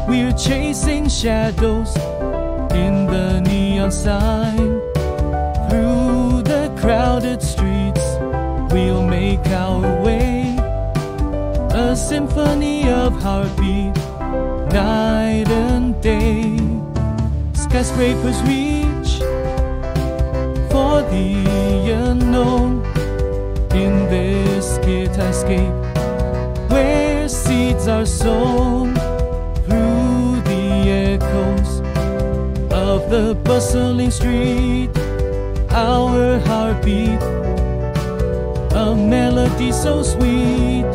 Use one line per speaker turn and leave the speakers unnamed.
We're chasing shadows in the neon sign. Through the crowded streets, we'll make our way. A symphony of heartbeat, night and day. Skyscrapers reach for the unknown. In this skyscape, where seeds are sown, through the echoes of the bustling street, our heartbeat, a melody so sweet.